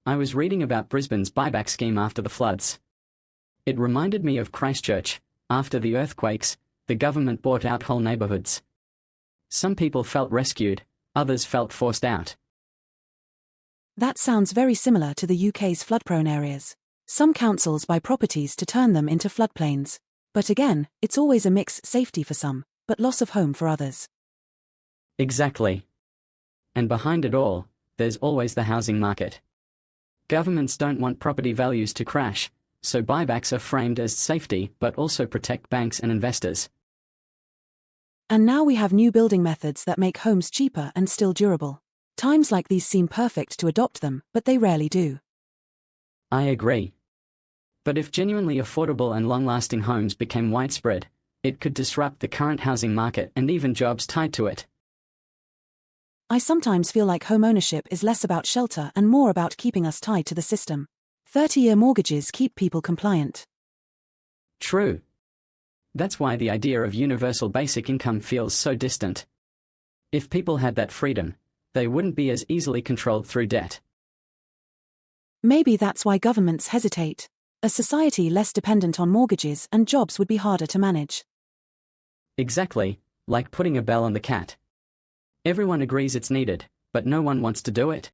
I was reading about Brisbane's buyback scheme after the floods. It reminded me of Christchurch. After the earthquakes, the government bought out whole neighbourhoods. Some people felt rescued, others felt forced out. That sounds very similar to the UK's flood-prone areas. Some councils buy properties to turn them into floodplains. But again, it's always a mix: safety for some, but loss of home for others. Exactly. And behind it all, there's always the housing market. Governments don't want property values to crash, so buybacks are framed as safety but also protect banks and investors. And now we have new building methods that make homes cheaper and still durable. Times like these seem perfect to adopt them, but they rarely do. I agree. But if genuinely affordable and long-lasting homes became widespread, it could disrupt the current housing market and even jobs tied to it. I sometimes feel like home ownership is less about shelter and more about keeping us tied to the system. 30-year mortgages keep people compliant. True. That's why the idea of universal basic income feels so distant. If people had that freedom, they wouldn't be as easily controlled through debt. Maybe that's why governments hesitate. A society less dependent on mortgages and jobs would be harder to manage. Exactly, like putting a bell on the cat. Everyone agrees it's needed, but no one wants to do it.